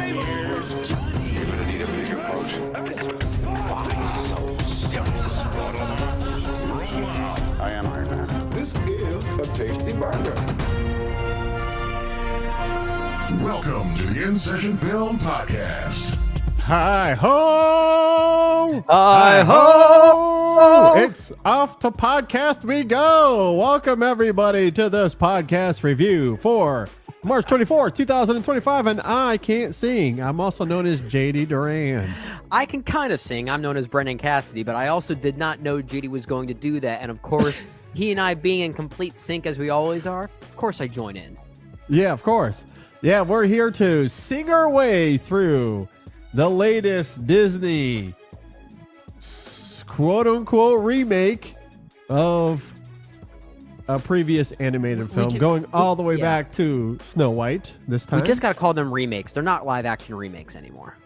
You're gonna need a bigger boat. Why so serious? I am Iron Man. This is a tasty burger. Welcome to the In Session Film Podcast. Hi ho! Hi ho! It's off to podcast we go. Welcome everybody to this podcast review for March 24th, 2025, and I can't sing. I'm also known as JD Duran. I can kind of sing. I'm known as Brendan Cassidy, but I also did not know JD was going to do that. And of course, he and I being in complete sync as we always are, of course I join in. Yeah, of course. Yeah, we're here to sing our way through the latest Disney quote-unquote remake of a previous animated film, going all the way back to Snow White this time. We just got to call them remakes. They're not live-action remakes anymore.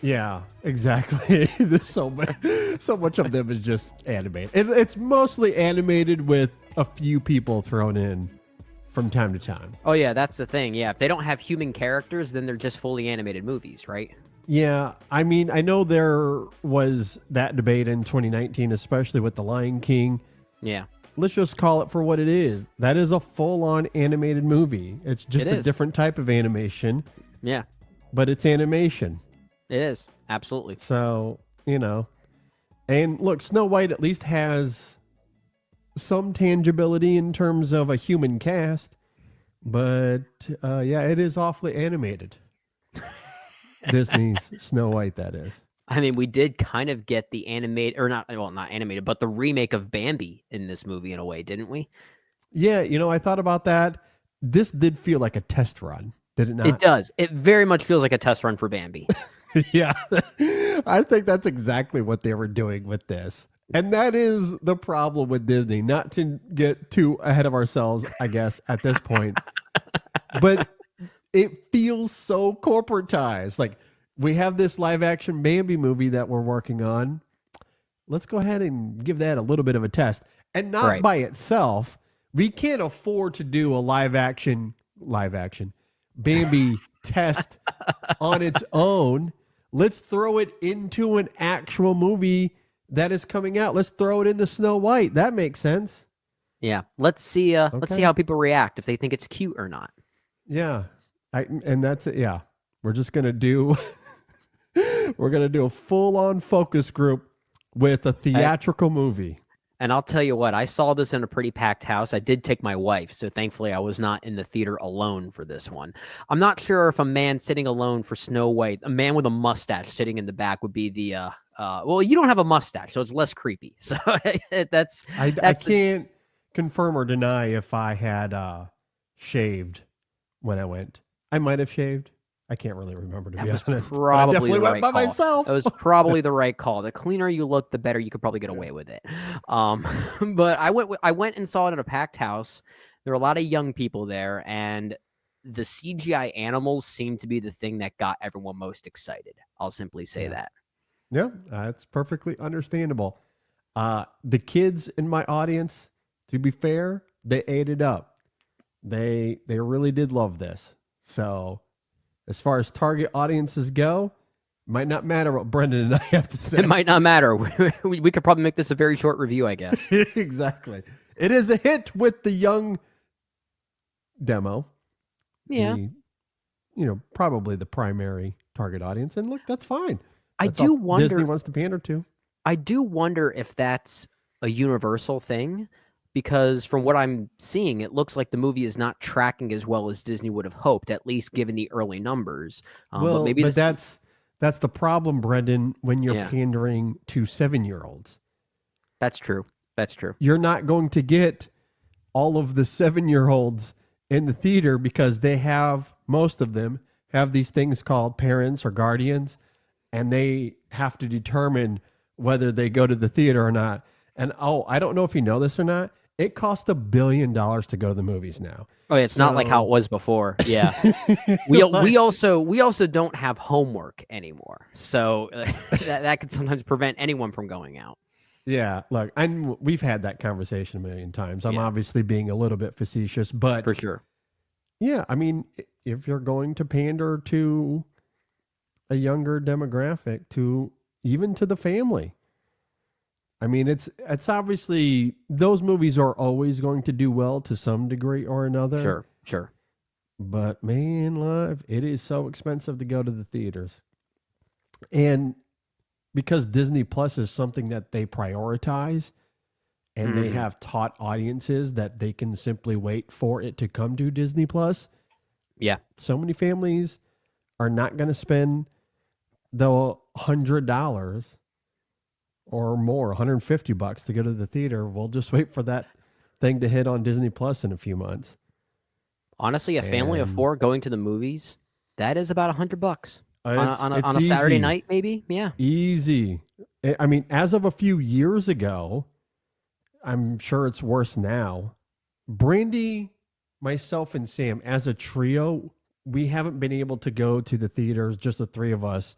Yeah, exactly. There's so much of them is just animated. It's mostly animated with a few people thrown in from time to time. Oh, yeah, that's the thing. Yeah, if they don't have human characters, then they're just fully animated movies, right? Yeah, I mean, I know there was that debate in 2019, especially with The Lion King. Yeah. Let's just call it for what it is. That is a full-on animated movie. It's just a different type of animation. Yeah. But it's animation. It is. Absolutely. So, and look, Snow White at least has some tangibility in terms of a human cast, but yeah, it is awfully animated. Disney's Snow White, that is. I mean, we did kind of get the not animated, but the remake of Bambi in this movie in a way, didn't we? Yeah, I thought about that. This did feel like a test run, did it not? It does. It very much feels like a test run for Bambi. Yeah, I think that's exactly what they were doing with this. And that is the problem with Disney, not to get too ahead of ourselves, I guess, at this point. But it feels so corporatized. Like, we have this live action Bambi movie that we're working on. Let's go ahead and give that a little bit of a test. And not by itself. We can't afford to do a live action Bambi test on its own. Let's throw it into an actual movie that is coming out. Let's throw it into Snow White. That makes sense. Yeah. Let's see how people react, if they think it's cute or not. Yeah. And that's it. Yeah. We're just going to do a full-on focus group with a theatrical movie. And I'll tell you what, I saw this in a pretty packed house. I did take my wife, so thankfully I was not in the theater alone for this one. I'm not sure if a man sitting alone for Snow White, a man with a mustache sitting in the back would be the, well, you don't have a mustache, so it's less creepy. So I can't confirm or deny if I had shaved when I went. I might have shaved. I can't really remember, to be honest. Probably I definitely the went right by call. myself. It was probably the right call. The cleaner you look, the better you could probably get away with it. But I went and saw it in a packed house. There were a lot of young people there, and the CGI animals seemed to be the thing that got everyone most excited. I'll simply say that. Yeah, that's perfectly understandable. The kids in my audience, to be fair, they ate it up. They really did love this. So, as far as target audiences go, might not matter what Brendan and I have to say. It might not matter. We could probably make this a very short review, I guess. Exactly. It is a hit with the young demo. Yeah. Probably the primary target audience. And look, that's fine. That's I do all wonder. Disney wants to pander to. I do wonder if that's a universal thing, because from what I'm seeing, it looks like the movie is not tracking as well as Disney would have hoped, at least given the early numbers. But that's the problem, Brendan, when you're pandering to 7-year-olds. That's true. That's true. You're not going to get all of the 7-year-olds in the theater because most of them have these things called parents or guardians, and they have to determine whether they go to the theater or not. And I don't know if you know this or not. It costs $1 billion to go to the movies now. Oh, it's not like how it was before. Yeah, we also don't have homework anymore, so that could sometimes prevent anyone from going out. Yeah, look, we've had that conversation a million times. I'm obviously being a little bit facetious, but for sure. Yeah, I mean, if you're going to pander to a younger demographic to even to the family. I mean, it's obviously those movies are always going to do well to some degree or another. Sure. But man, live, it is so expensive to go to the theaters. And because Disney Plus is something that they prioritize and they have taught audiences that they can simply wait for it to come to Disney Plus. Yeah. So many families are not going to spend the $100 or more, $150 to go to the theater. We'll just wait for that thing to hit on Disney Plus in a few months. Honestly, a family of 4 going to the movies, that is about $100 on a Saturday easy. night, maybe. Yeah. Easy. I mean, as of a few years ago, I'm sure it's worse now. Brandy, myself, and Sam, as a trio, we haven't been able to go to the theaters, just the three of us,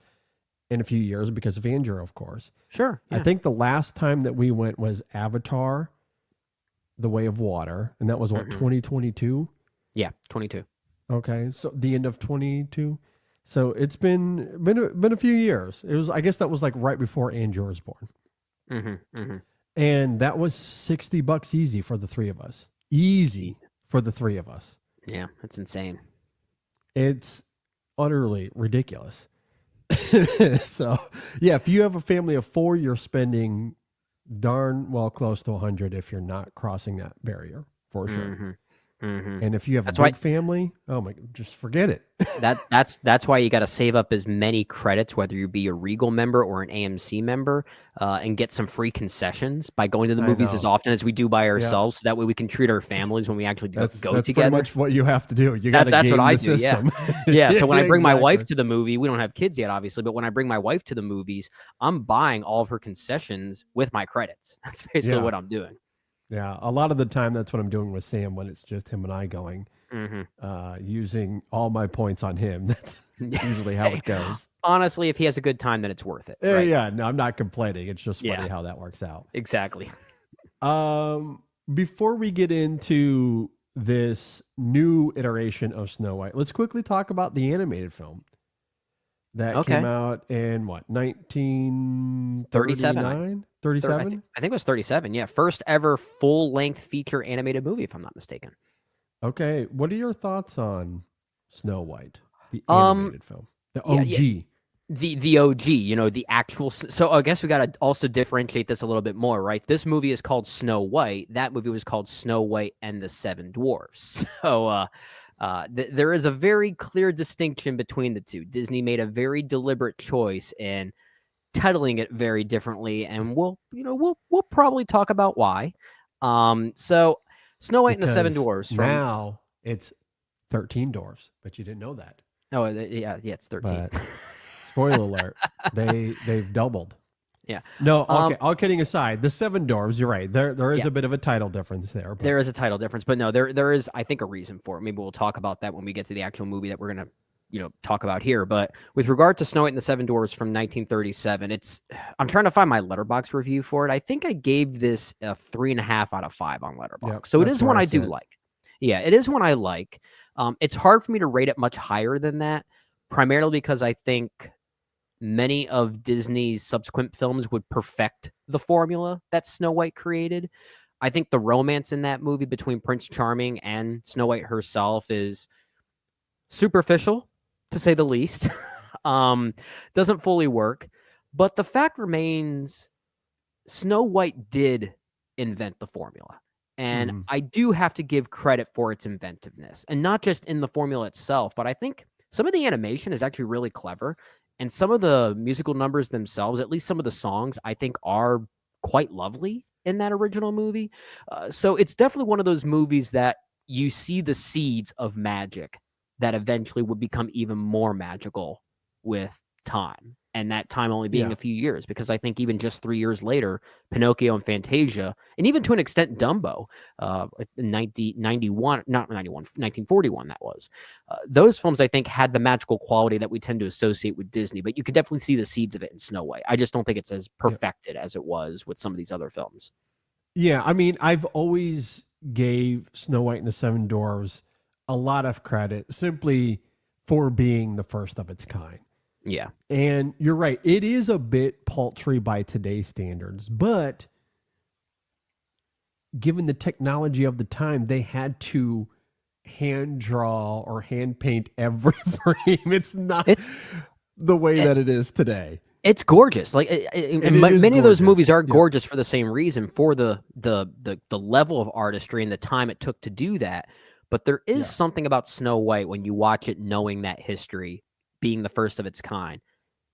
in a few years because of Andrew, of course. Sure. I think the last time that we went was Avatar, The Way of Water, and that was what, 2022? Yeah, 22. Okay, so the end of 22. So it's been a few years. It was, I guess that was like right before Andrew was born. And that was $60 easy for the three of us. Easy for the three of us. Yeah, that's insane. It's utterly ridiculous. So, yeah, if you have a family of 4, you're spending darn well close to 100 if you're not crossing that barrier, for sure. And if you have a big family, oh my, just forget it. That's why you got to save up as many credits, whether you be a Regal member or an AMC member, and get some free concessions by going to the movies as often as we do by ourselves. So that way we can treat our families when we actually go together. That's pretty much what you have to do. You got to that's game what I the do. system. Yeah. So when I bring my exactly. wife to the movie, we don't have kids yet, obviously, but when I bring my wife to the movies, I'm buying all of her concessions with my credits. That's basically what I'm doing. Yeah, a lot of the time that's what I'm doing with Sam when it's just him and I going, using all my points on him. That's usually how it goes. Honestly, if he has a good time, then it's worth it. Right? Yeah, no, I'm not complaining. It's just funny how that works out. Exactly. Before we get into this new iteration of Snow White, let's quickly talk about the animated film that came out in what, 1937? 37? I think it was 37. Yeah, first ever full-length feature animated movie, if I'm not mistaken. Okay, what are your thoughts on Snow White, the animated film, the OG? The OG, the actual. So I guess we got to also differentiate this a little bit more, right? This movie is called Snow White. That movie was called Snow White and the Seven Dwarfs. So there is a very clear distinction between the two. Disney made a very deliberate choice in titling it very differently, and we'll probably talk about why. So Snow White and the Seven Dwarfs. Now it's 13 dwarfs, but you didn't know that. Oh yeah, it's 13. But, spoiler alert, they've doubled. Yeah. No, okay. All kidding aside, the Seven Dwarfs, you're right. There is a bit of a title difference there. But. There is a title difference, but no, there is, I think, a reason for it. Maybe we'll talk about that when we get to the actual movie that we're gonna talk about here. But with regard to Snow White and the Seven Dwarfs from 1937, I'm trying to find my Letterboxd review for it. I think I gave this a 3.5 out of 5 on Letterboxd. Yep, so it is one I do like. Yeah, it is one I like. It's hard for me to rate it much higher than that, primarily because I think many of Disney's subsequent films would perfect the formula that Snow White created. I think the romance in that movie between Prince Charming and Snow White herself is superficial, to say the least. Doesn't fully work. But the fact remains, Snow White did invent the formula. And I do have to give credit for its inventiveness. And not just in the formula itself, but I think some of the animation is actually really clever. And some of the musical numbers themselves, at least some of the songs, I think are quite lovely in that original movie. So it's definitely one of those movies that you see the seeds of magic that eventually would become even more magical with time. And that time only being a few years, because I think even just 3 years later, Pinocchio and Fantasia, and even to an extent Dumbo, 1941, that was. Those films, I think, had the magical quality that we tend to associate with Disney, but you can definitely see the seeds of it in Snow White. I just don't think it's as perfected as it was with some of these other films. Yeah, I mean, I've always gave Snow White and the Seven Dwarfs a lot of credit simply for being the first of its kind. Yeah. And you're right. It is a bit paltry by today's standards, but given the technology of the time, they had to hand draw or hand paint every frame. It's not It's the way that it is today. It's gorgeous. Like And it is many of those gorgeous. movies are Yeah. gorgeous for the same reason, for the level of artistry and the time it took to do that. But there is something about Snow White when you watch it, knowing that history, being the first of its kind.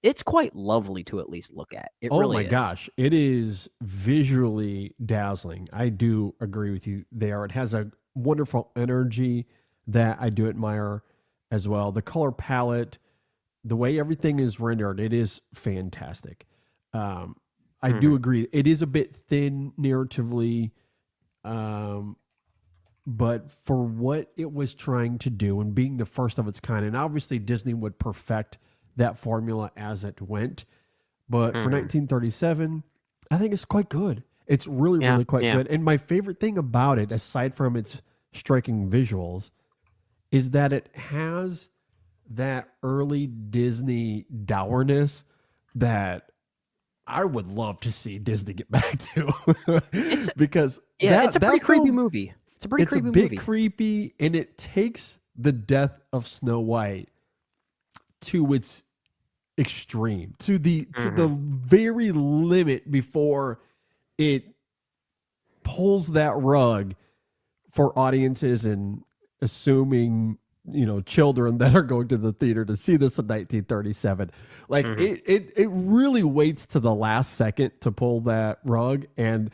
It's quite lovely to at least look at. It Oh really my is. gosh, it is visually dazzling. I do agree with you there. It has a wonderful energy that I do admire as well. The color palette, the way everything is rendered, it is fantastic. I do agree. It is a bit thin narratively, but for what it was trying to do and being the first of its kind, and obviously Disney would perfect that formula as it went. But for 1937, I think it's quite good. It's really, really quite good. And my favorite thing about it, aside from its striking visuals, is that it has that early Disney dourness that I would love to see Disney get back to. Because it's a pretty creepy film, movie. It's a pretty creepy a bit movie. creepy, and it takes the death of Snow White to its extreme, to the very limit before it pulls that rug for audiences and assuming children that are going to the theater to see this in 1937. Like it really waits to the last second to pull that rug, and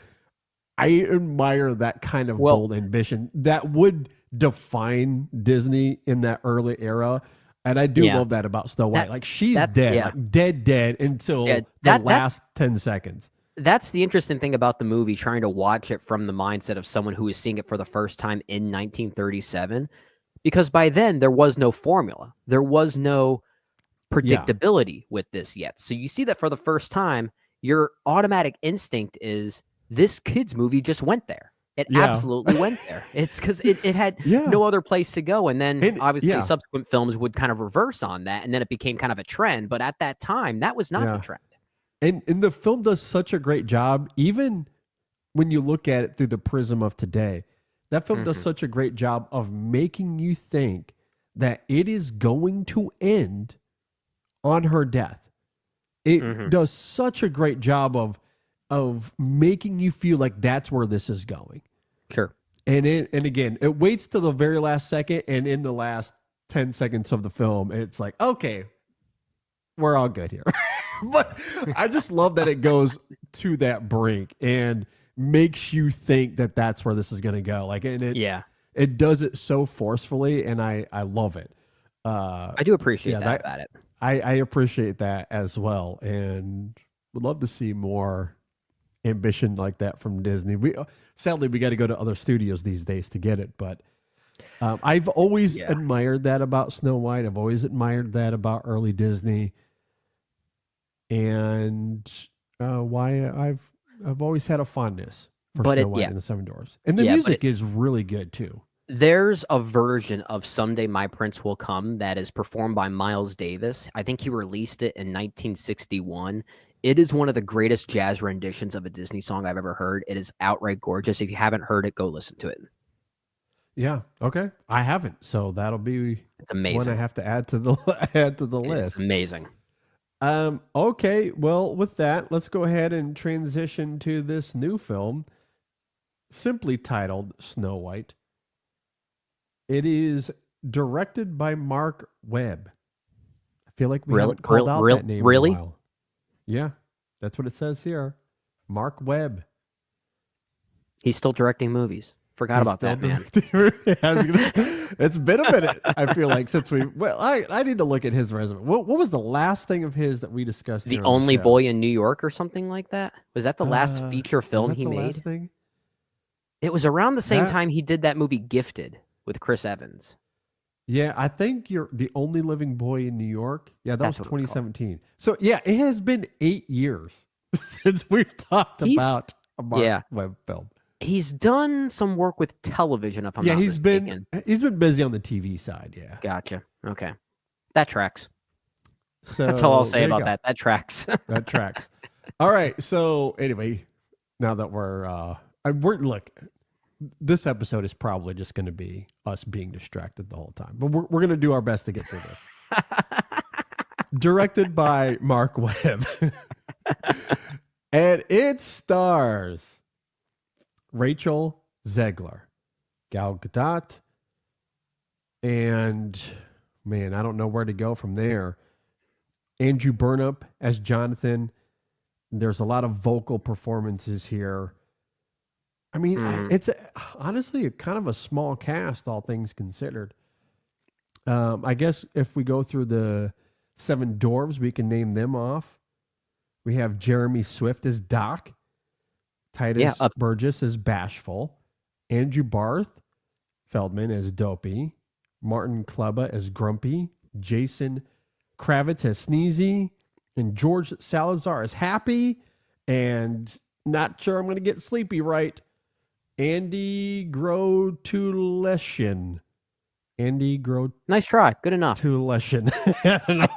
I admire that kind of bold ambition that would define Disney in that early era. And I do love that about Snow White. Like she's dead, like dead until the last 10 seconds. That's the interesting thing about the movie, trying to watch it from the mindset of someone who is seeing it for the first time in 1937. Because by then there was no formula. There was no predictability with this yet. So you see that for the first time, your automatic instinct is this kid's movie just went there. It absolutely went there. It's because it had no other place to go. And then obviously subsequent films would kind of reverse on that. And then it became kind of a trend. But at that time, that was not the trend. And the film does such a great job, even when you look at it through the prism of today. That film does such a great job of making you think that it is going to end on her death. It does such a great job of making you feel like that's where this is going. Sure. And again, it waits to the very last second, and in the last 10 seconds of the film, it's like, okay, we're all good here. But I just love that it goes to that brink and makes you think that that's where this is going to go. Like, and it does it so forcefully, and I love it. I do appreciate that about it. I appreciate that as well, and would love to see more ambition like that from Disney. Sadly we got to go to other studios these days to get it, but I've always admired that about Snow White. I've always admired that about early Disney, and why I've always had a fondness for Snow White and the Seven Dwarfs, and the music is really good too. There's a version of Someday My Prince Will Come that is performed by Miles Davis. I think he released it in 1961. It is one of the greatest jazz renditions of a Disney song I've ever heard. It is outright gorgeous. If you haven't heard it, go listen to it. Yeah. Okay. I haven't, so that'll be amazing. One I have to add to the list. It's amazing. Okay. Well, with that, let's go ahead and transition to this new film, simply titled Snow White. It is directed by Mark Webb. I feel like we haven't called out that name in a while. Yeah, that's what it says here. Mark Webb. He's still directing movies. Forgot about that, man. It's been a minute, I feel like, since we... Well, I need to look at his resume. What was the last thing of his that we discussed? The Only Boy in New York or something like that? Was that the last feature film he made? Last thing? It was around the same time he did that movie Gifted with Chris Evans. Yeah, I think you're The Only Living Boy in New York. Yeah, that was 2017. So, yeah, it has been 8 years since we've talked about a Mark Webb film. He's done some work with television, if I'm not mistaken. He's been busy on the TV side, yeah. Gotcha. Okay. That tracks. So That's all I'll say there you about go. that. That tracks. That tracks. All right. So anyway, now that we're look, this episode is probably just going to be us being distracted the whole time, but we're going to do our best to get through this. Directed by Mark Webb, and it stars Rachel Zegler, Gal Gadot, and man, I don't know where to go from there. Andrew Burnup as Jonathan. There's a lot of vocal performances here. I mean, it's honestly kind of a small cast, all things considered. I guess if we go through the 7 dwarves, we can name them off. We have Jeremy Swift as Doc, Titus Burgess as Bashful, Andrew Barth Feldman as Dopey, Martin Kleba as Grumpy, Jason Kravitz as Sneezy, and George Salazar as Happy, and not sure I'm going to get Sleepy right, Andy Grotuleshin. Nice try. Good enough. Tuleshin. I don't know.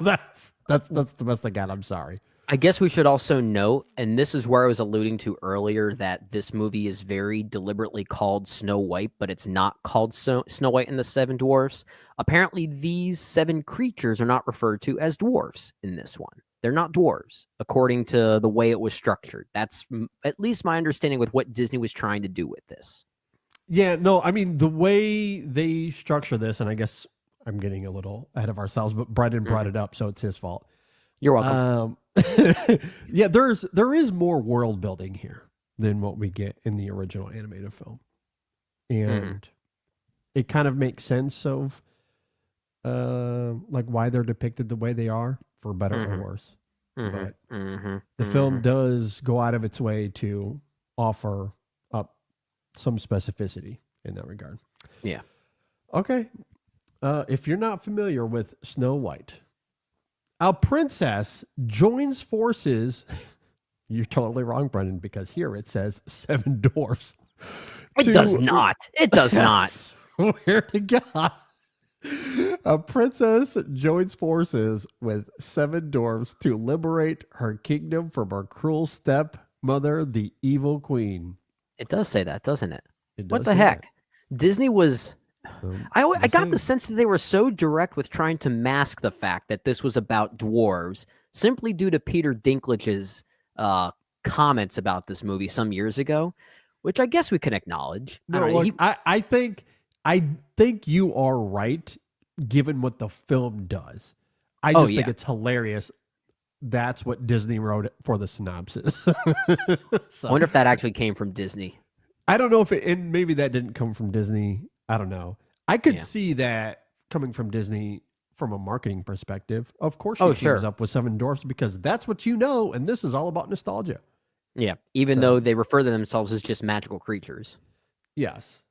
That's the best I got. I'm sorry. I guess we should also note, and this is where I was alluding to earlier, that this movie is very deliberately called Snow White, but it's not called Snow White and the 7 Dwarfs. Apparently, these 7 creatures are not referred to as dwarfs in this one. They're not dwarves, according to the way it was structured. That's at least my understanding with what Disney was trying to do with this. Yeah, no, I mean, the way they structure this, and I guess I'm getting a little ahead of ourselves, but Brendan brought it up, so it's his fault. You're welcome. Yeah, there is more world building here than what we get in the original animated film. And it kind of makes sense of like why they're depicted the way they are, for better or worse. But the film does go out of its way to offer up some specificity in that regard. Yeah. Okay. If you're not familiar with Snow White, a princess joins forces. You're totally wrong, Brendan, because here it says 7 dwarfs. It does not. It does not. Swear to God. A princess joins forces with 7 dwarfs to liberate her kingdom from her cruel stepmother, the evil queen. It does say that, doesn't it? What does the say heck? that. Disney was... So, I got the sense that they were so direct with trying to mask the fact that this was about dwarves, simply due to Peter Dinklage's comments about this movie some years ago, which I guess we can acknowledge. No, look, I think you are right, given what the film does. I just think it's hilarious. That's what Disney wrote for the synopsis. So, I wonder if that actually came from Disney. I don't know if and maybe that didn't come from Disney. I don't know. I could see that coming from Disney from a marketing perspective. Of course, she teams up with 7 dwarfs because that's what you know, and this is all about nostalgia. Yeah, even though they refer to themselves as just magical creatures. Yes,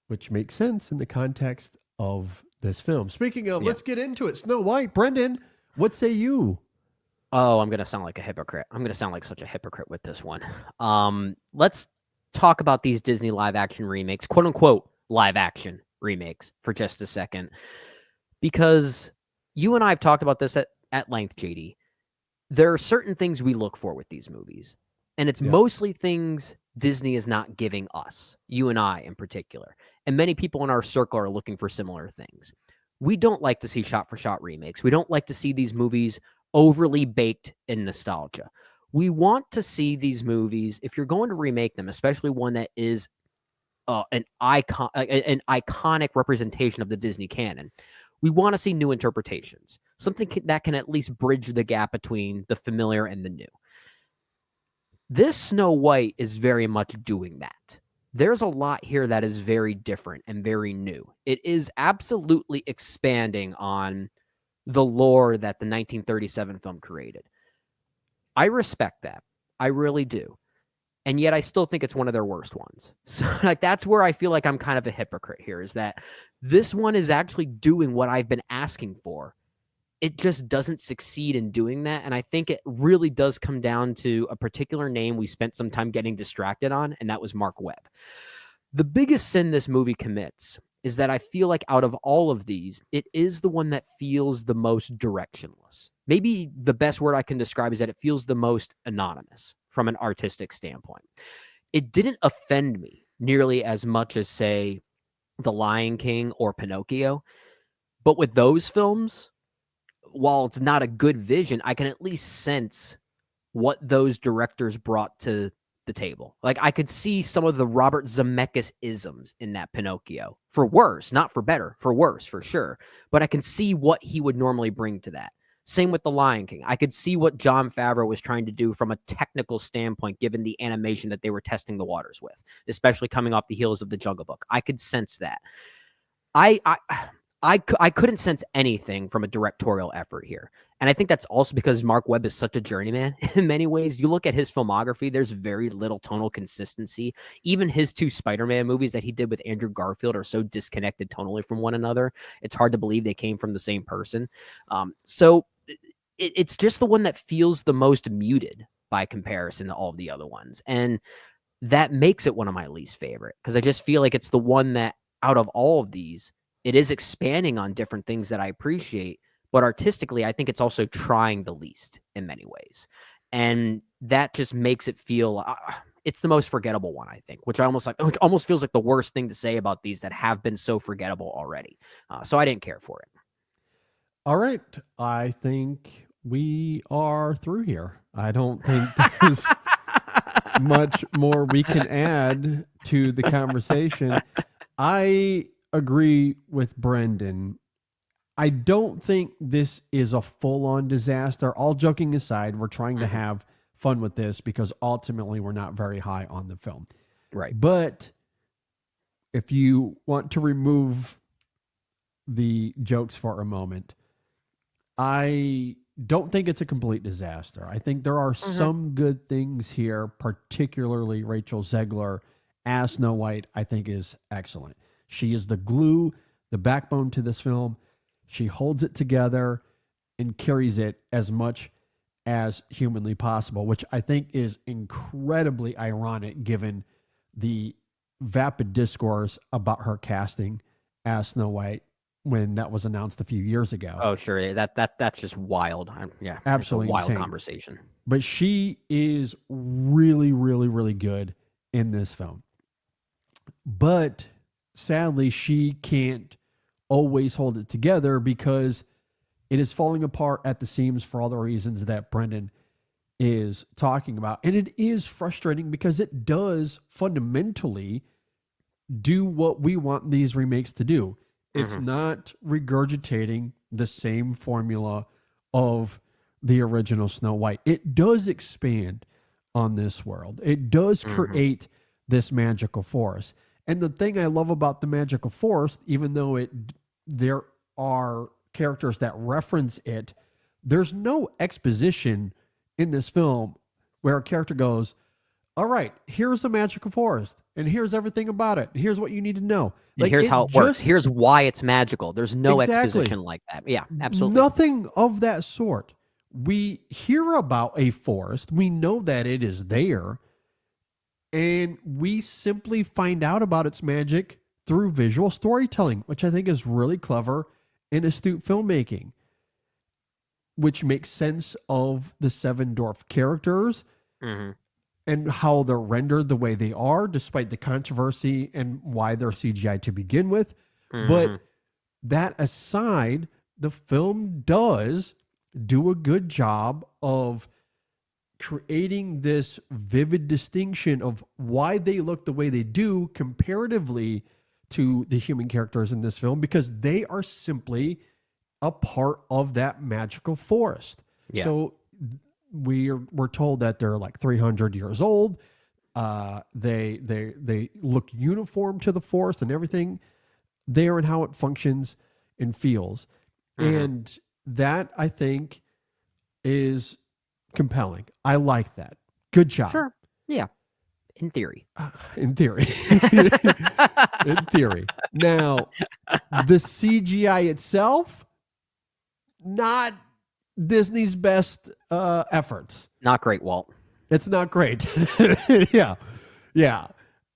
which makes sense in the context of this film. Speaking of, let's get into it. Snow White, Brendan, what say you? Oh, I'm going to sound like a hypocrite. I'm going to sound like such a hypocrite with this one. Let's talk about these Disney live action remakes, quote unquote live action remakes, for just a second, because you and I have talked about this at length, JD. There are certain things we look for with these movies, and it's mostly things Disney is not giving us, you and I in particular, and many people in our circle are looking for similar things. We don't like to see shot-for-shot remakes. We don't like to see these movies overly baked in nostalgia. We want to see these movies, if you're going to remake them, especially one that is an iconic representation of the Disney canon, we want to see new interpretations, something that can at least bridge the gap between the familiar and the new. This Snow White is very much doing that. There's a lot here that is very different and very new. It is absolutely expanding on the lore that the 1937 film created. I respect that. I really do. And yet I still think it's one of their worst ones. So like that's where I feel like I'm kind of a hypocrite here, is that this one is actually doing what I've been asking for. It just doesn't succeed in doing that. And I think it really does come down to a particular name we spent some time getting distracted on, and that was Mark Webb. The biggest sin this movie commits is that I feel like out of all of these, it is the one that feels the most directionless. Maybe the best word I can describe is that it feels the most anonymous from an artistic standpoint. It didn't offend me nearly as much as, say, The Lion King or Pinocchio. But with those films, while it's not a good vision, I can at least sense what those directors brought to the table. Like, I could see some of the Robert Zemeckis isms in that Pinocchio, for worse, not for better, for worse, for sure. But I can see what he would normally bring to that. Same with The Lion King. I could see what Jon Favreau was trying to do from a technical standpoint, given the animation that they were testing the waters with, especially coming off the heels of The Jungle Book. I could sense that. I couldn't sense anything from a directorial effort here. And I think that's also because Mark Webb is such a journeyman in many ways. You look at his filmography, there's very little tonal consistency. Even his 2 Spider-Man movies that he did with Andrew Garfield are so disconnected tonally from one another. It's hard to believe they came from the same person. So it's just the one that feels the most muted by comparison to all of the other ones. And that makes it one of my least favorite, because I just feel like it's the one that out of all of these, it is expanding on different things that I appreciate, but artistically, I think it's also trying the least in many ways. And that just makes it feel it's the most forgettable one, I think, which almost feels like the worst thing to say about these that have been so forgettable already. So I didn't care for it. All right. I think we are through here. I don't think there's much more we can add to the conversation. I agree with Brendan. I don't think this is a full-on disaster. All joking aside, we're trying to have fun with this because ultimately we're not very high on the film. Right. But if you want to remove the jokes for a moment, I don't think it's a complete disaster. I think there are some good things here, particularly Rachel Zegler as Snow White, I think is excellent. She is the glue, the backbone to this film. She holds it together and carries it as much as humanly possible, which I think is incredibly ironic given the vapid discourse about her casting as Snow White when that was announced a few years ago. Oh, sure. That's just wild. Absolutely it's a wild insane conversation. But she is really, really, really good in this film. But sadly, she can't always hold it together because it is falling apart at the seams for all the reasons that Brendan is talking about. And it is frustrating because it does fundamentally do what we want these remakes to do. It's not regurgitating the same formula of the original Snow White. It does expand on this world. It does create this magical forest. And the thing I love about the magical forest, even though there are characters that reference it, there's no exposition in this film where a character goes, all right, here's the magical forest, and here's everything about it. And here's what you need to know. And here's how it works. Here's why it's magical. There's no exposition like that. Yeah, absolutely. Nothing of that sort. We hear about a forest. We know that it is there. And we simply find out about its magic through visual storytelling, which I think is really clever and astute filmmaking, which makes sense of the Seven Dwarf characters and how they're rendered the way they are, despite the controversy and why they're CGI to begin with. But that aside, the film does do a good job of creating this vivid distinction of why they look the way they do comparatively to the human characters in this film, because they are simply a part of that magical forest. Yeah. So we're told that they're like 300 years old. They look uniform to the forest and everything there and how it functions and feels. And that, I think, is compelling. I like that. Good job. Sure. Yeah. In theory. In theory. In theory. Now, the CGI itself, not Disney's best efforts. Not great, Walt. It's not great. Yeah.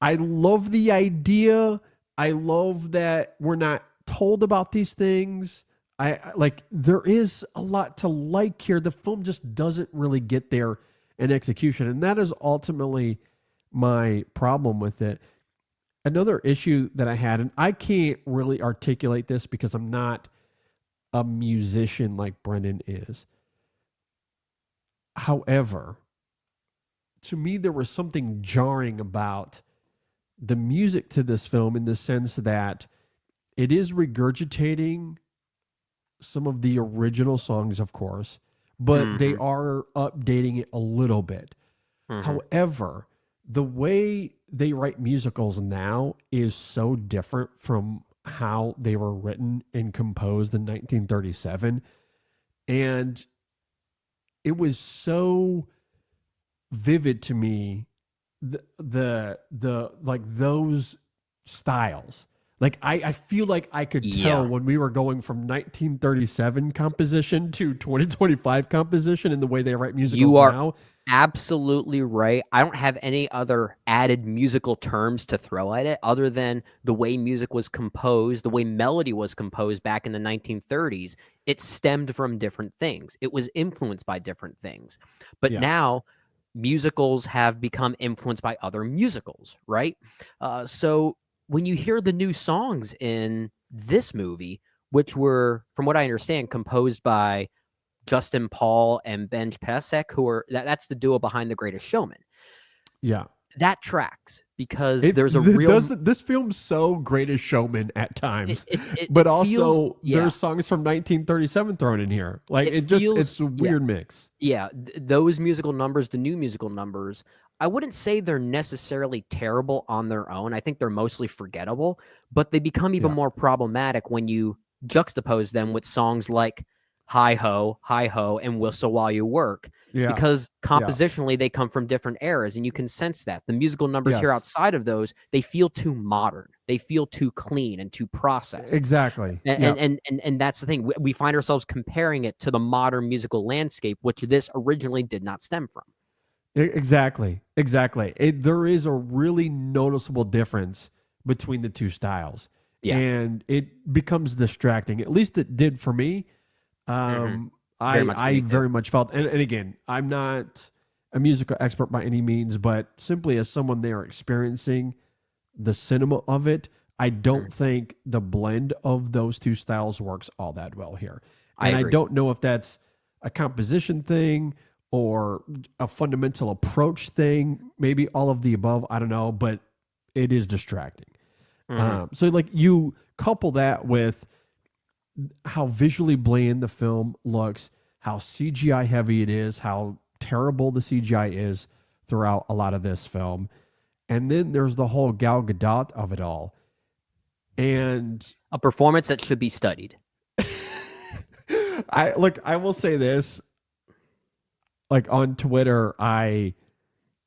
I love the idea I love that we're not told about these things. Like there is a lot to like here. The film just doesn't really get there in execution, and that is ultimately my problem with it. Another issue that I had, and I can't really articulate this because I'm not a musician like Brendan is. However, to me, there was something jarring about the music to this film in the sense that it is regurgitating some of the original songs, of course, but they are updating it a little bit. However, the way they write musicals now is so different from how they were written and composed in 1937. And it was so vivid to me, the like those styles. Like I feel like I could tell when we were going from 1937 composition to 2025 composition in the way they write musicals You are now. absolutely right. I don't have any other added musical terms to throw at it other than the way music was composed, the way melody was composed back in the 1930s. It stemmed from different things. It was influenced by different things. But Yeah. now musicals have become influenced by other musicals, right? So when you hear the new songs in this movie, which were, from what I understand, composed by Justin Paul and Ben Pasek, who are that's the duo behind The Greatest Showman. Yeah. That tracks because It there's a real. this film's so Greatest Showman at times, It but feels, also there's songs from 1937 thrown in here. Like It it's feels- a weird mix. Yeah, those musical numbers, the new musical numbers, I wouldn't say they're necessarily terrible on their own. I think they're mostly forgettable, but they become even Yeah. more problematic when you juxtapose them with songs like Hi Ho, and Whistle While You Work, Yeah. because Yeah. compositionally they come from different eras and you can sense that. The musical numbers here Yes. outside of those, they feel too modern. They feel too clean and too processed. Exactly. And that's the thing. We find ourselves comparing it to the modern musical landscape, which this originally did not stem from. Exactly. There is a really noticeable difference between the two styles. Yeah. And it becomes distracting. At least it did for me. Very much for I me, too. very much felt, and again, I'm not a musical expert by any means, but simply as someone there experiencing the cinema of it, I don't think the blend of those two styles works all that well here. I And I agree. don't know if that's a composition thing or a fundamental approach thing, maybe all of the above. I don't know, but it is distracting. So like you couple that with how visually bland the film looks, how CGI heavy it is, how terrible the CGI is throughout a lot of this film. And then there's the whole Gal Gadot of it all. And A performance that should be studied. I will say this, like on Twitter, I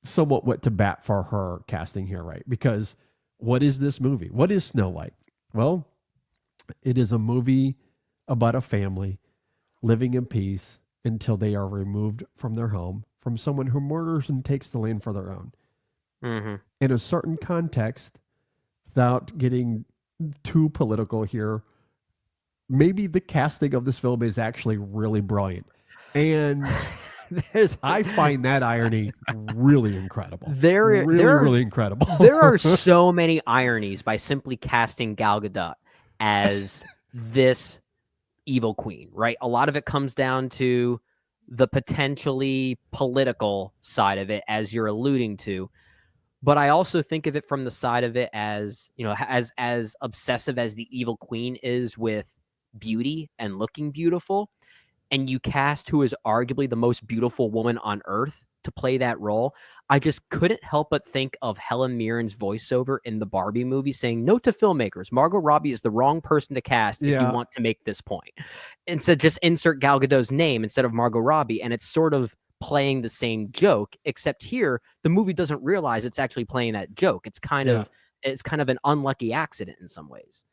somewhat went to bat for her casting here, right? Because what is this movie? What is Snow White? Well, it is a movie about a family living in peace until they are removed from their home from someone who murders and takes the land for their own. In a certain context, without getting too political here, maybe the casting of this film is actually really brilliant. And I find that irony really incredible. Really incredible. There are so many ironies by simply casting Gal Gadot as this evil queen, right? A lot of it comes down to the potentially political side of it, as you're alluding to. But I also think of it from the side of it as, as obsessive as the evil queen is with beauty and looking beautiful, and you cast who is arguably the most beautiful woman on earth to play that role, I just couldn't help but think of Helen Mirren's voiceover in the Barbie movie saying, "Note to filmmakers, Margot Robbie is the wrong person to cast if you Yeah. want to make this point." And so just insert Gal Gadot's name instead of Margot Robbie, and it's sort of playing the same joke, except here the movie doesn't realize it's actually playing that joke. It's kind of an unlucky accident in some ways.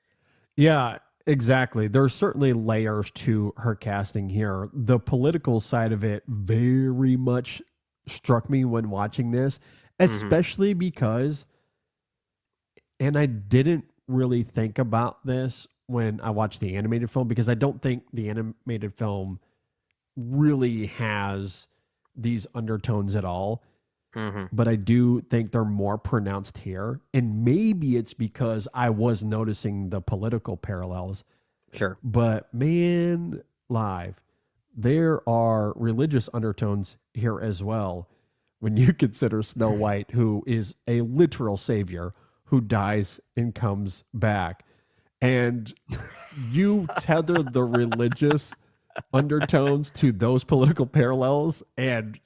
Yeah, exactly. There's certainly layers to her casting here. The political side of it very much struck me when watching this, especially because, and I didn't really think about this when I watch the animated film because I don't think the animated film really has these undertones at all. Mm-hmm. But I do think they're more pronounced here. And maybe it's because I was noticing the political parallels. Sure. But man, live, there are religious undertones here as well. When you consider Snow White, who is a literal savior who dies and comes back, and you tether the religious undertones to those political parallels and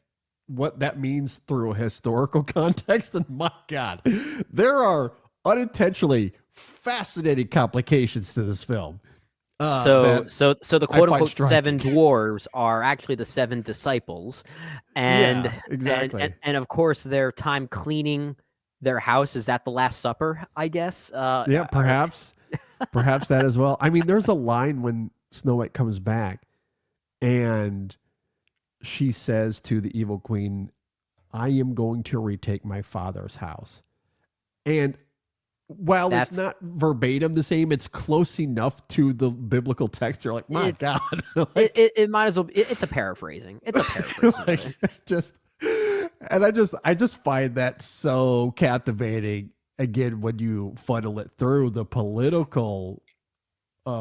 what that means through a historical context, and my God, there are unintentionally fascinating complications to this film. So That the I quote find unquote striking. seven dwarves are actually the seven disciples, and Yeah, exactly. and of course their time cleaning their house is at the Last Supper, I guess. Yeah, perhaps that as well. I mean, there's a line when Snow White comes back and she says to the evil queen, I am going to retake my father's house. And while it's That's not verbatim the same, it's close enough to the biblical text. You're like, my it's God. Like, it might as well. It's a paraphrasing. It's a paraphrasing. of like it. just and I just find that so captivating again when you funnel it through the political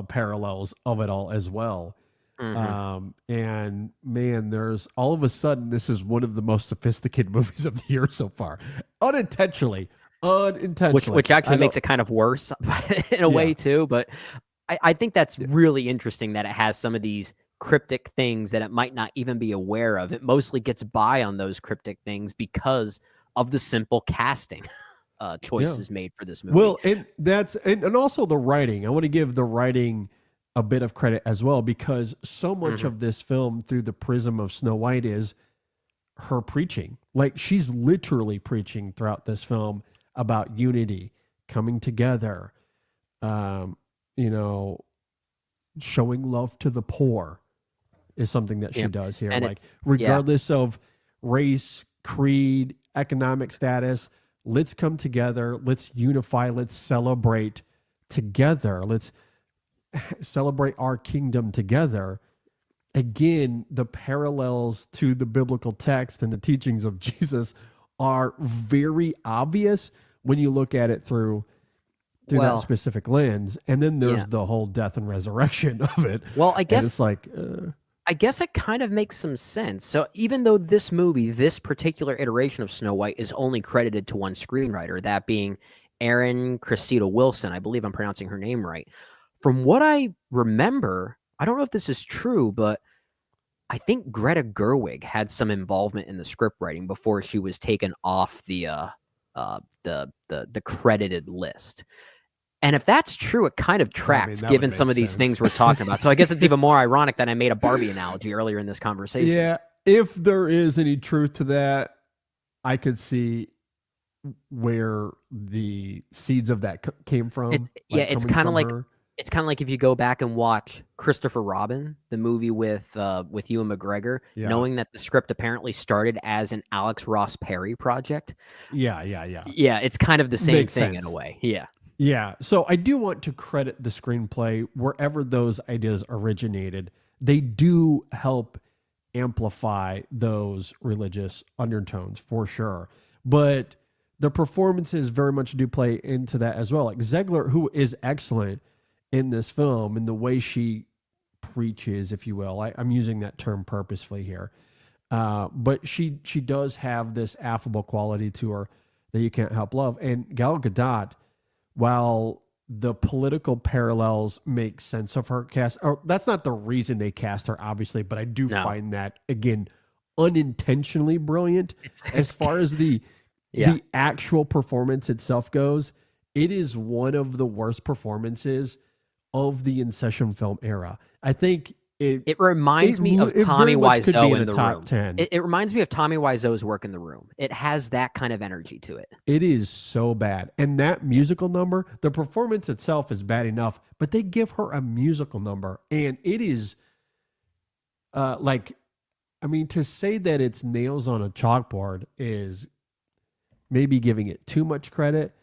parallels of it all as well. Mhm. And man, there's all of a sudden this is one of the most sophisticated movies of the year so far, unintentionally. Which I actually don't. makes it kind of worse in a Yeah, way too. But I think that's really interesting that it has some of these cryptic things that it might not even be aware of. It mostly gets by on those cryptic things because of the simple casting yeah. choices made for this movie. Well, and that's and also the writing. I want to give the writing a bit of credit as well because so much Mhm. of this film through the prism of Snow White is her preaching. Like she's literally preaching throughout this film about unity, coming together, um, you know, showing love to the poor is something that she Yeah, does here. and Like it's yeah, regardless of race, creed, economic status, let's come together, let's unify, let's celebrate together. Let's celebrate our kingdom together. Again, the parallels to the biblical text and the teachings of Jesus are very obvious when you look at it through that well, specific lens. And then yeah. there's the whole death and resurrection of it. Well, And it's like, I guess it kind of makes some sense. So even though this movie, this particular iteration of Snow White is only credited to one screenwriter, that being Erin Cressida Wilson, I believe I'm pronouncing her name right. From what I remember, I don't know if this is true, but I think Greta Gerwig had some involvement in the script writing before she was taken off the credited list. And if that's true, it kind of I mean, tracks that would given some make of these sense. things we're talking about. So I guess it's even more ironic that I made a Barbie analogy earlier in this conversation. Yeah, if there is any truth to that, I could see where the seeds of that came from, It's yeah, like coming from her. it's kind of like if you go back and watch Christopher Robin, the movie with Ewan McGregor, Yeah, knowing that the script apparently started as an Alex Ross Perry project. yeah. Yeah, it's kind of the same Makes thing in a sense. way. Yeah. Yeah, so I do want to credit the screenplay wherever those ideas originated. They do help amplify those religious undertones for sure. But the performances very much do play into that as well. Like Zegler, who is excellent in this film, and the way she preaches, if you will. I'm using that term purposefully here. But she does have this affable quality to her that you can't help love. And Gal Gadot, while the political parallels make sense of her cast, or that's not the reason they cast her, obviously, but I do No. find that again unintentionally brilliant. As It's far as the yeah. the actual performance itself goes, it is one of the worst performances of the In Session film era. I think It reminds me of it Tommy very much could be Wiseau in in a the top room. 10. It reminds me of Tommy Wiseau's work in the room. It has that kind of energy to it. It is so bad. And that musical number, the performance itself is bad enough, but they give her a musical number. And it is like, I mean, to say that it's nails on a chalkboard is maybe giving it too much credit.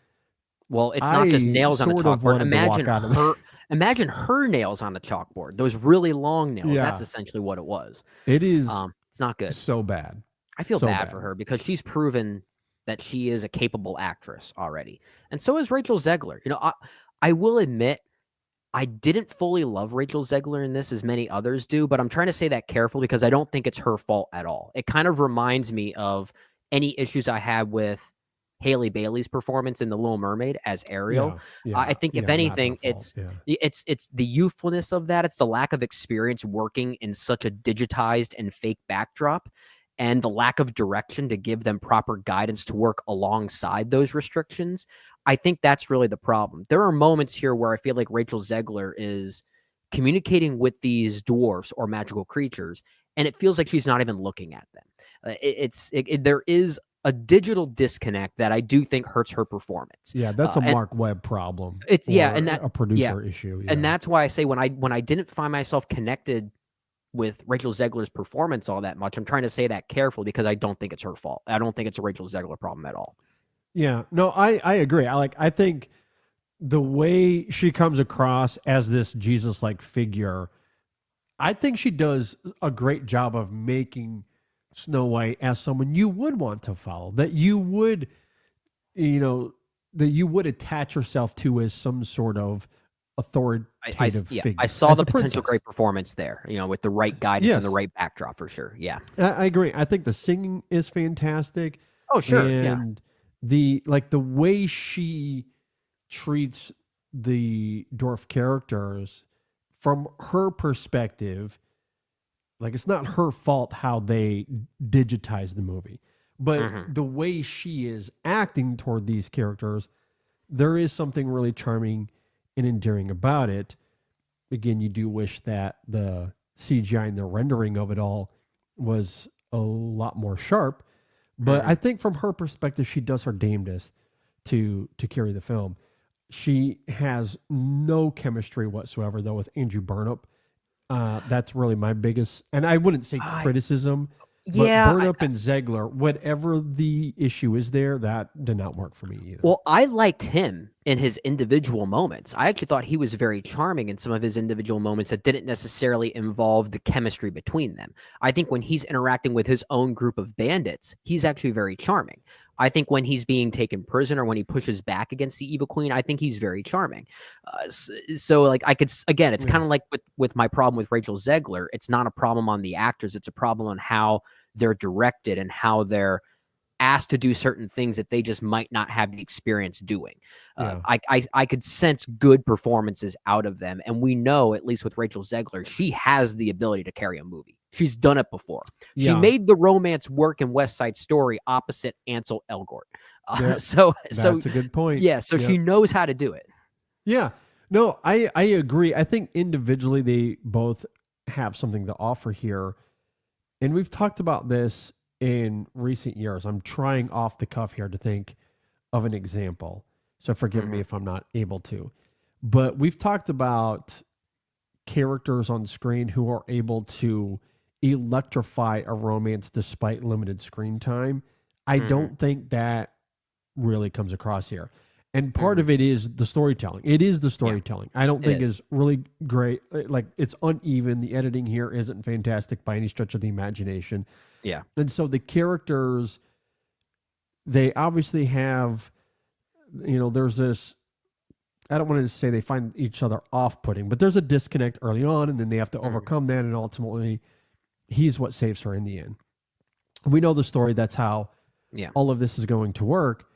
Well, it's not just I nails on a sort of chalkboard. wanted to walk out of there. Imagine her nails on a chalkboard. Those really long nails. Yeah. That's essentially what it was. It is It's not good. so bad. I feel So bad for her because she's proven that she is a capable actress already. And so is Rachel Zegler. I will admit I didn't fully love Rachel Zegler in this as many others do, but I'm trying to say that carefully because I don't think it's her fault at all. It kind of reminds me of any issues I had with Haley Bailey's performance in The Little Mermaid as Ariel. I think if anything, it's the youthfulness of that. It's the lack of experience working in such a digitized and fake backdrop, and the lack of direction to give them proper guidance to work alongside those restrictions. I think that's really the problem. There are moments here where I feel like Rachel Zegler is communicating with these dwarfs or magical creatures, and it feels like she's not even looking at them. There is a digital disconnect that I do think hurts her performance. Yeah, that's a Mark Webb problem. And that a producer issue. Yeah. And that's why I say when I didn't find myself connected with Rachel Zegler's performance all that much, I'm trying to say that carefully because I don't think it's her fault. I don't think it's a Rachel Zegler problem at all. Yeah, no, I agree. I think the way she comes across as this Jesus-like figure, I think she does a great job of making Snow White as someone you would want to follow, that you would attach yourself to as some sort of authoritative figure. I saw the potential princess. great performance there, with the right guidance and the right backdrop for sure. Yeah. I agree. I think the singing is fantastic. Oh, sure. And the way she treats the dwarf characters from her perspective, like it's not her fault how they digitize the movie, but the way she is acting toward these characters, there is something really charming and endearing about it. Again, you do wish that the CGI and the rendering of it all was a lot more sharp, but I think from her perspective, she does her damnedest to carry the film. She has no chemistry whatsoever, though, with Andrew Burnap. That's really my biggest, and I wouldn't say criticism, but Burnap and Zegler, whatever the issue is there, that did not work for me either. Well, I liked him in his individual moments. I actually thought he was very charming in some of his individual moments that didn't necessarily involve the chemistry between them. I think when he's interacting with his own group of bandits, he's actually very charming. I think when he's being taken prisoner, when he pushes back against the evil queen, I think he's very charming. So like I could, again, it's kind of like with my problem with Rachel Zegler. It's not a problem on the actors. It's a problem on how they're directed and how they're asked to do certain things that they just might not have the experience doing. I could sense good performances out of them. And we know, at least with Rachel Zegler, she has the ability to carry a movie. She's done it before. She made the romance work in West Side Story opposite Ansel Elgort. So that's a good point. Yeah. So she knows how to do it. Yeah. No, I agree. I think individually they both have something to offer here. And we've talked about this in recent years. I'm trying off the cuff here to think of an example. So forgive me if I'm not able to. But we've talked about characters on screen who are able to electrify a romance despite limited screen time. I don't think that really comes across here. And part of it is the storytelling. It is the storytelling. I don't think is really great. Like, it's uneven. The editing here isn't fantastic by any stretch of the imagination. Yeah. And so the characters, they obviously have, there's this, I don't want to say they find each other off-putting, but there's a disconnect early on, and then they have to overcome that, and ultimately he's what saves her in the end. We know the story. That's how all of this is going to work.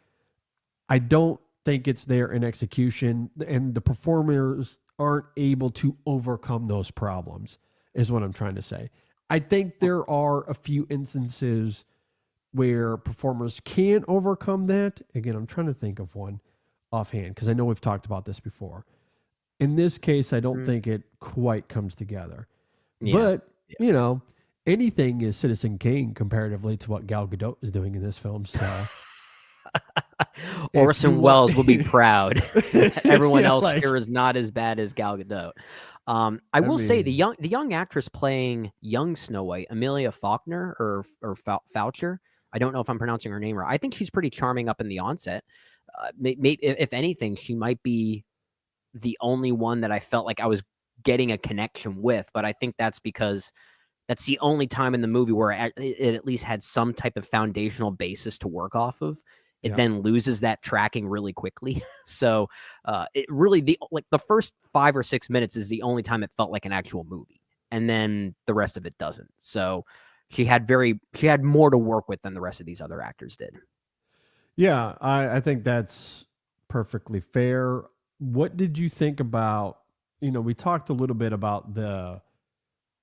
I don't think it's there in execution, and the performers aren't able to overcome those problems, is what I'm trying to say. I think there are a few instances where performers can overcome that. Again, I'm trying to think of one offhand because I know we've talked about this before. In this case, I don't think it quite comes together. But, anything is Citizen Kane comparatively to what Gal Gadot is doing in this film. So Orson Welles will be proud. Everyone else here is not as bad as Gal Gadot. I will say the young actress playing young Snow White, Amelia Faulkner or Foucher. I don't know if I'm pronouncing her name right. I think she's pretty charming up in the onset. If anything, she might be the only one that I felt like I was getting a connection with. But I think that's because that's the only time in the movie where it at least had some type of foundational basis to work off of. It then loses that tracking really quickly. So it really the first 5 or 6 minutes is the only time it felt like an actual movie, and then the rest of it doesn't. So she had more to work with than the rest of these other actors did. Yeah, I think that's perfectly fair. What did you think about, we talked a little bit about the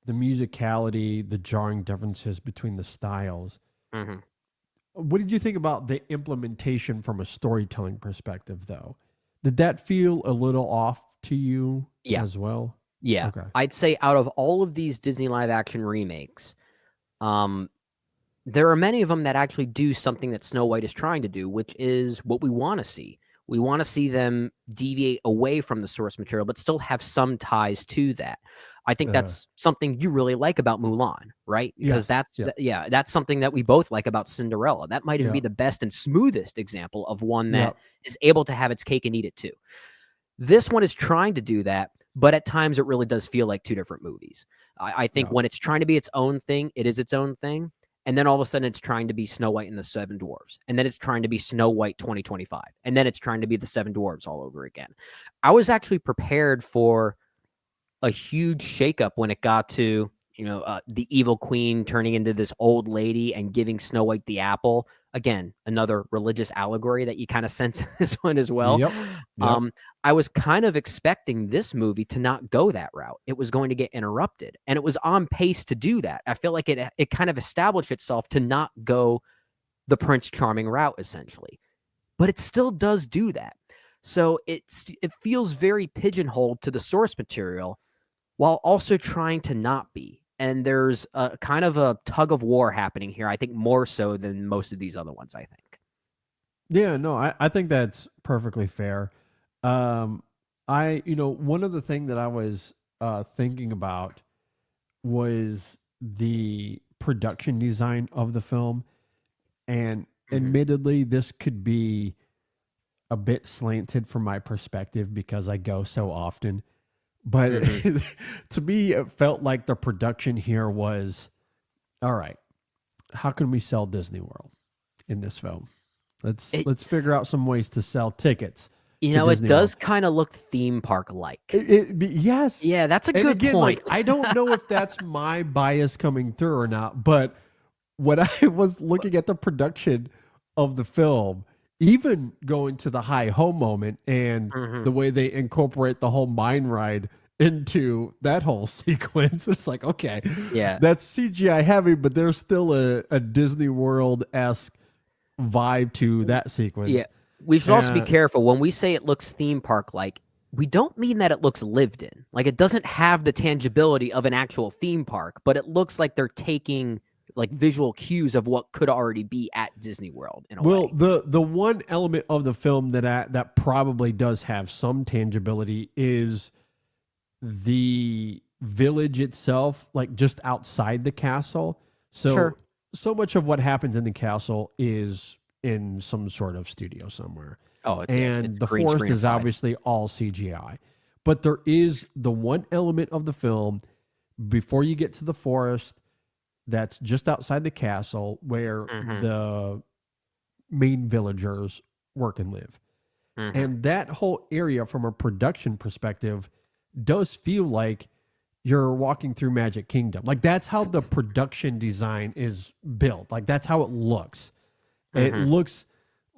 musicality, the jarring differences between the styles. Mm-hmm. What did you think about the implementation from a storytelling perspective, though? Did that feel a little off to you as well? Yeah. Okay. I'd say out of all of these Disney live action remakes, there are many of them that actually do something that Snow White is trying to do, which is what we want to see. We want to see them deviate away from the source material, but still have some ties to that. I think that's something you really like about Mulan, right? Because that's something that we both like about Cinderella. That might even be the best and smoothest example of one that is able to have its cake and eat it too. This one is trying to do that, but at times it really does feel like two different movies. I think when it's trying to be its own thing, it is its own thing. And then all of a sudden it's trying to be Snow White and the Seven Dwarfs. And then it's trying to be Snow White 2025. And then it's trying to be the Seven Dwarfs all over again. I was actually prepared for a huge shakeup when it got to, the evil queen turning into this old lady and giving Snow White the apple. Again, another religious allegory that you kind of sense in this one as well. Yep. I was kind of expecting this movie to not go that route. It was going to get interrupted, and it was on pace to do that. I feel like it kind of established itself to not go the Prince Charming route, essentially. But it still does do that. So it feels very pigeonholed to the source material while also trying to not be. And there's a kind of a tug of war happening here, I think more so than most of these other ones, I think. Yeah, no, I think that's perfectly fair. One of the things that I was thinking about was the production design of the film. And admittedly, this could be a bit slanted from my perspective because I go so often. But to me, it felt like the production here was, all right, how can we sell Disney World in this film? Let's figure out some ways to sell tickets. It does kind of look theme park like. Yes. Yeah, that's a good point. I don't know if that's my bias coming through or not, but when I was looking at the production of the film, even going to the hi-ho moment and the way they incorporate the whole mine ride into that whole sequence, it's like, okay, that's CGI heavy, but there's still a Disney World-esque vibe to that sequence. Yeah, we should also be careful when we say it looks theme park like. We don't mean that it looks lived in. Like, it doesn't have the tangibility of an actual theme park, but it looks like they're taking like visual cues of what could already be at Disney World in a way. The one element of the film that probably does have some tangibility is the village itself, like just outside the castle. So much of what happens in the castle is in some sort of studio somewhere. It's the forest is obviously all CGI. But there is the one element of the film before you get to the forest that's just outside the castle where the main villagers work and live. And that whole area from a production perspective does feel like you're walking through Magic Kingdom. Like, that's how the production design is built. Like, that's how it looks. It looks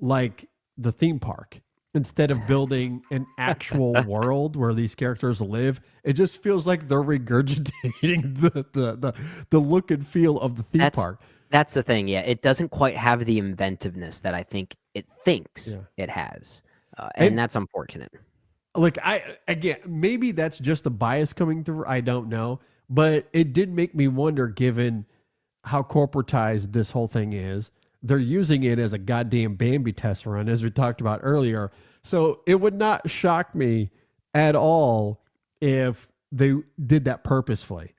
like the theme park. Instead of building an actual world where these characters live, it just feels like they're regurgitating the look and feel of the theme park. That's the thing. Yeah, it doesn't quite have the inventiveness that I think it thinks it has, and that's unfortunate. Like, maybe that's just a bias coming through. I don't know, but it did make me wonder, given how corporatized this whole thing is. They're using it as a goddamn Bambi test run, as we talked about earlier. So it would not shock me at all if they did that purposefully.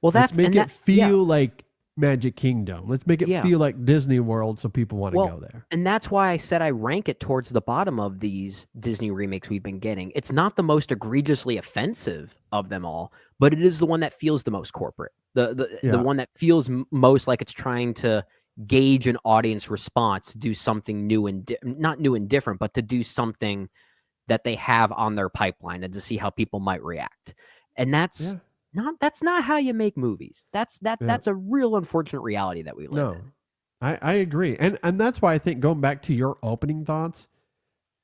Well, Let's make it feel like Magic Kingdom. Let's make it Yeah. feel like Disney World so people want to Well, go there. and that's why I said I rank it towards the bottom of these Disney remakes we've been getting. It's not the most egregiously offensive of them all, but it is the one that feels the most corporate. The Yeah. one that feels most like it's trying to gauge an audience response to do something new and not new and different, but to do something that they have on their pipeline and to see how people might react. And that's Yeah. that's not how you make movies. That's Yeah. a real unfortunate reality that we live No. in. I agree. And that's why I think going back to your opening thoughts,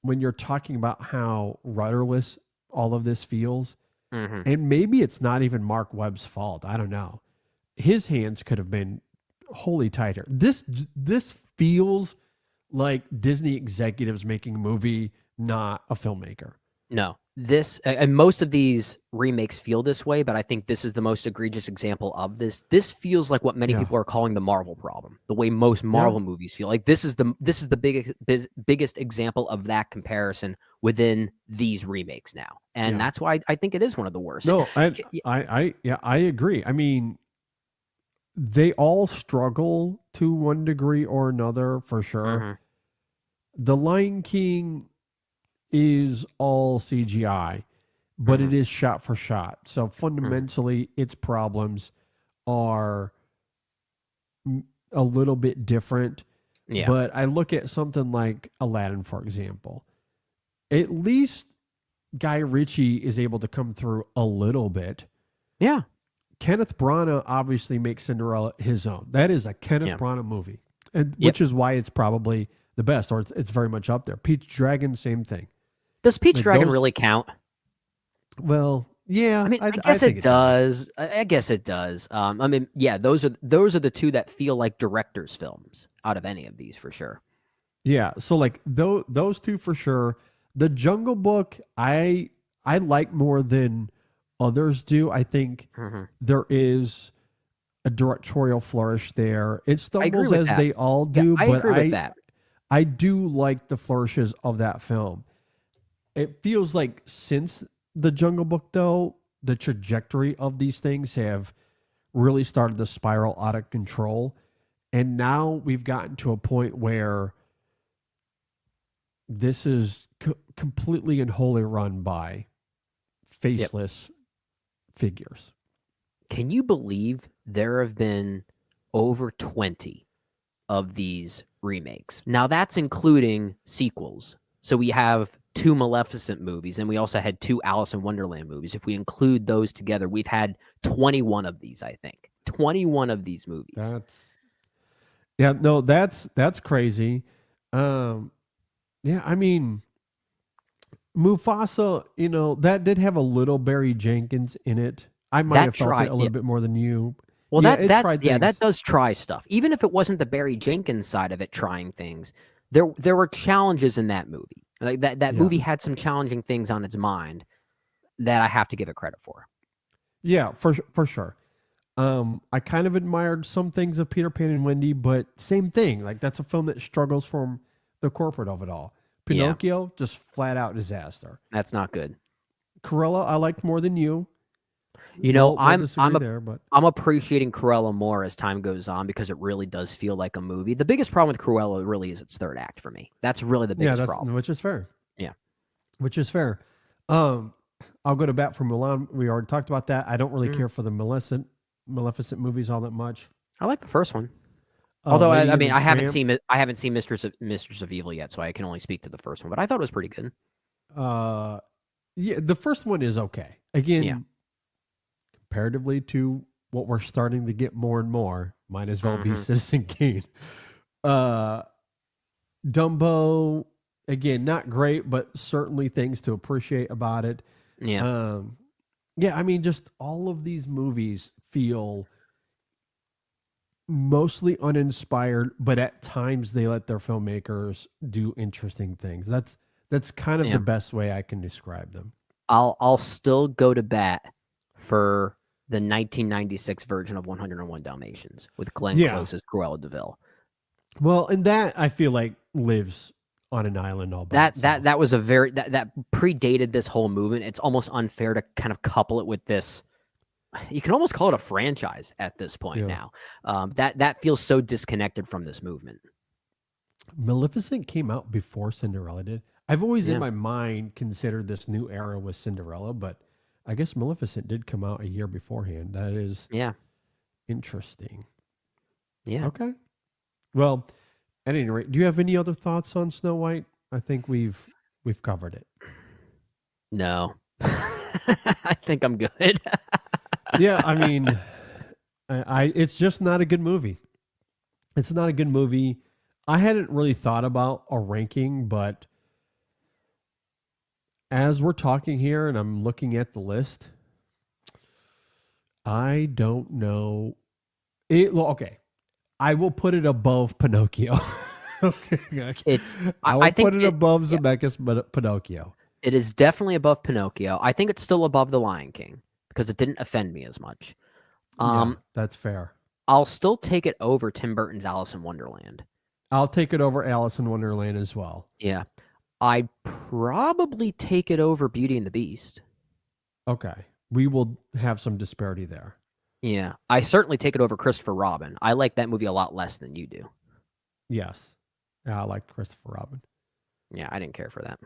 when you're talking about how rudderless all of this feels, Mhm. and maybe it's not even Mark Webb's fault. I don't know. His hands could have been wholly tighter. This feels like Disney executives making a movie, not a filmmaker. No, this and most of these remakes feel this way, but I think this is the most egregious example of this. This feels like what many Yeah. people are calling the Marvel problem. The way most Marvel movies feel like this is the biggest example of that comparison within these remakes now, and Yeah. that's why I think it is one of the worst. No, I agree. I mean, they all struggle to one degree or another for sure. Mhm. The Lion King is all CGI, but it is shot for shot. So fundamentally, its problems are a little bit different. Yeah. But I look at something like Aladdin, for example. At least Guy Ritchie is able to come through a little bit. Yeah. Kenneth Branagh obviously makes Cinderella his own. That is a Kenneth Branagh movie, and which is why it's probably the best, or it's very much up there. Peach Dragon, same thing. Does Peach Like Dragon those- really count? Well, yeah. I mean, I guess think it does. I guess it does. I mean, yeah, those are the two that feel like directors' films out of any of these for sure. Yeah. So like those two for sure. The Jungle Book, I like more than others do. I think there is a directorial flourish there. It stumbles with as that. they all do, I but agree with that. I do like the flourishes of that film. It feels like since the Jungle Book, though, the trajectory of these things have really started to spiral out of control. And now we've gotten to a point where this is completely and wholly run by faceless figures. Can you believe there have been over 20 of these remakes? Now, that's including sequels. So we have 2 Maleficent movies, and we also had 2 Alice in Wonderland movies. If we include those together, we've had 21 of these, I think. 21 of these movies. That's crazy. Yeah, I mean, Mufasa, that did have a little Barry Jenkins in it. I might have felt it a little bit more than you. Well, yeah, that does try stuff. Even if it wasn't the Barry Jenkins side of it trying things, there were challenges in that movie. Like that movie had some challenging things on its mind that I have to give it credit for. Yeah, for sure. I kind of admired some things of Peter Pan and Wendy, but same thing. Like that's a film that struggles from the corporate of it all. Pinocchio, just flat out disaster. That's not good. Cruella, I liked more than you. I'm appreciating Cruella more as time goes on because it really does feel like a movie. The biggest problem with Cruella really is its third act for me. That's really the biggest problem. Which is fair. Yeah. Which is fair. I'll go to bat for Mulan. We already talked about that. I don't really care for the Maleficent movies all that much. I like the first one. Although I haven't Tramp. seen Mistress of Evil yet, so I can only speak to the first one. But I thought it was pretty good. Yeah, the first one is okay. Again, comparatively to what we're starting to get more and more, might as well be Citizen Kane. Dumbo, again, not great, but certainly things to appreciate about it. Yeah. I mean, just all of these movies feel mostly uninspired, but at times they let their filmmakers do interesting things. That's kind of the best way I can describe them. I'll still go to bat for the 1996 version of 101 Dalmatians with Glenn Close as Cruella de Vil. Well, and that I feel like lives on an island all by itself. That was that predated this whole movement. It's almost unfair to kind of couple it with this you can almost call it a franchise at this point now. That feels so disconnected from this movement. Maleficent came out before Cinderella did. I've always in Yeah. my mind considered this new era was Cinderella, but I guess Maleficent did come out a year beforehand. That is Yeah. interesting. Yeah. Okay. Well, at any rate, do you have any other thoughts on Snow White? I think we've covered it. No. I think I'm good. Yeah, I mean, it's just not a good movie. It's not a good movie. I hadn't really thought about a ranking, but as we're talking here and I'm looking at the list, I don't know. Okay. I will put it above Pinocchio. Okay. It's I will I think put it above Zemeckis Pinocchio. it is definitely above Pinocchio. I think it's still above The Lion King because it didn't offend me as much. Yeah, that's fair. I'll still take it over Tim Burton's Alice in Wonderland. I'll take it over Alice in Wonderland as well. Yeah. I'd probably take it over Beauty and the Beast. Okay. We will have some disparity there. Yeah. I certainly take it over Christopher Robin. I like that movie a lot less than you do. Yes. I like Christopher Robin. Yeah, I didn't care for that.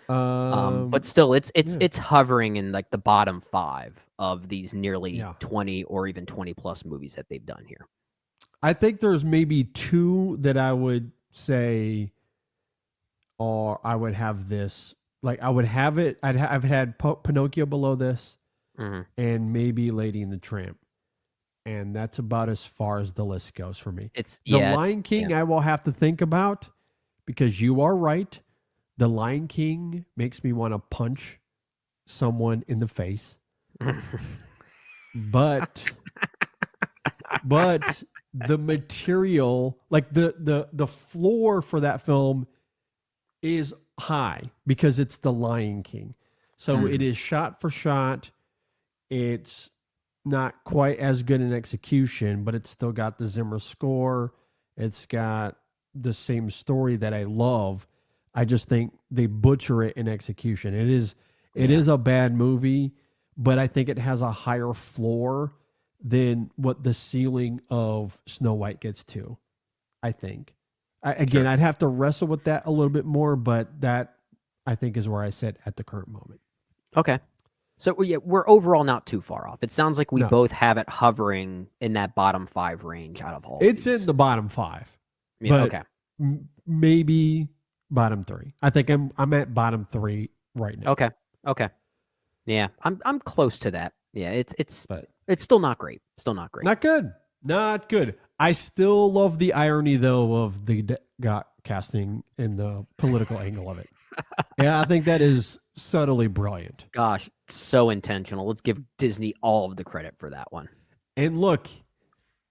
But But still, it's hovering in like the bottom 5 of these nearly 20 or even 20 plus movies that they've done here. I think there's maybe 2 that I would say, or I would have this, like I would have it. I've had Pinocchio below this, and maybe Lady and the Tramp, and that's about as far as the list goes for me. The Lion King. I will have to think about, because you are right. The Lion King makes me want to punch someone in the face, but the material, like the floor for that film is high because it's the Lion King. So it is shot for shot. It's not quite as good in execution, but it's still got the Zimmer score. It's got the same story that I love. I just think they butcher it in execution. It is a bad movie, but I think it has a higher floor than what the ceiling of Snow White gets to, I think. I'd have to wrestle with that a little bit more, but that, I think, is where I sit at the current moment. Okay. So we're overall not too far off. It sounds like we both have it hovering in that bottom 5 range out of all. It's in the bottom 5. Yeah, but maybe bottom 3. I think I'm at bottom 3 right now. Okay. Yeah, I'm close to that. Yeah, it's still not great. Still not great. Not good. I still love the irony, though, of the casting and the political angle of it. Yeah, I think that is subtly brilliant. Gosh, so intentional. Let's give Disney all of the credit for that one. And look,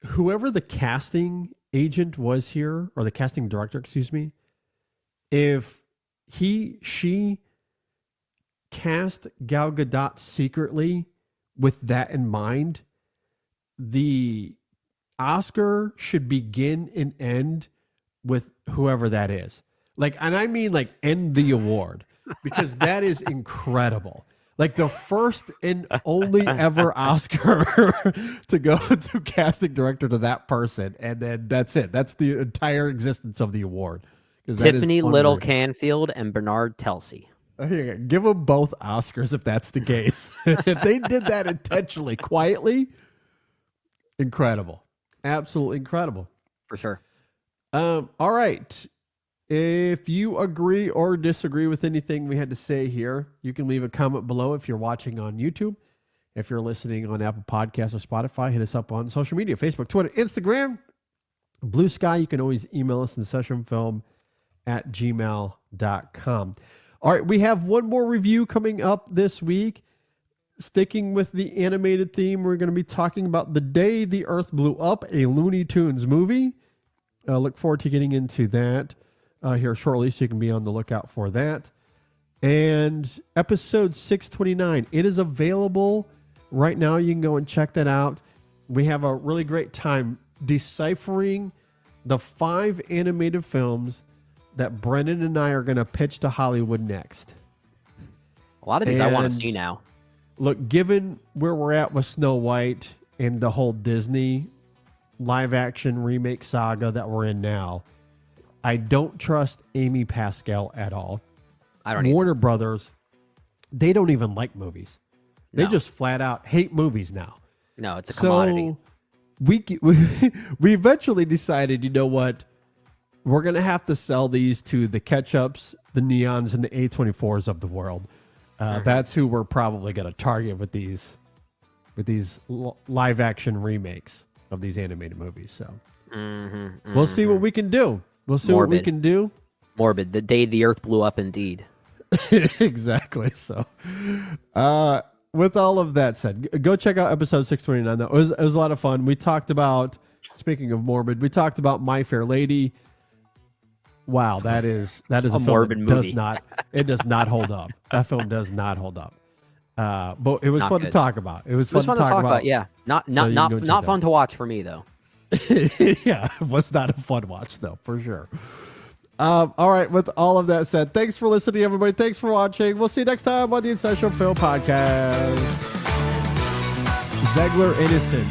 whoever the casting agent was here, or the casting director, excuse me, if she cast Gal Gadot secretly with that in mind, the Oscar should begin and end with whoever that is. Like, and I mean like end the award, because that is incredible. Like the first and only ever Oscar to go to casting director to that person. And then that's it. That's the entire existence of the award. Tiffany Little Canfield and Bernard Telsey. Give them both Oscars if that's the case. If they did that intentionally, quietly, incredible. Absolutely incredible. For sure. All right. If you agree or disagree with anything we had to say here, you can leave a comment below if you're watching on YouTube. If you're listening on Apple Podcasts or Spotify, hit us up on social media, Facebook, Twitter, Instagram, Blue Sky. You can always email us in sessionfilm@gmail.com. All right, we have one more review coming up this week. Sticking with the animated theme, we're going to be talking about The Day the Earth Blew Up, a Looney Tunes movie. Look forward to getting into that here shortly, so you can be on the lookout for that. And episode 629, it is available right now. You can go and check that out. We have a really great time deciphering the 5 animated films that Brendan and I are going to pitch to Hollywood next. A lot of these I want to see now. look, given where we're at with Snow White and the whole Disney live action remake saga that we're in now, I don't trust Amy Pascal at all. I don't. Warner Brothers, they don't even like movies. They just flat out hate movies now. No, it's a commodity. So we eventually decided, you know what? We're going to have to sell these to the Ketchups, the Neons, and the A24s of the world. That's who we're probably going to target with these live action remakes of these animated movies. So we'll see what we can do. We'll see what we can do. Morbid. The day the earth blew up, indeed. Exactly. So, with all of that said, go check out episode 629. Though it was a lot of fun. We talked about, speaking of morbid, we talked about My Fair Lady. Wow, that is a film morbid movie. Does not hold up. That film does not hold up. But it was fun to talk about. It was fun to talk about. Yeah, not fun to watch for me though. Yeah, it was not a fun watch though, for sure. All right, with all of that said, thanks for listening, everybody. Thanks for watching. We'll see you next time on the Essential Film Podcast. Zegler innocent.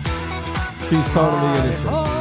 She's totally innocent.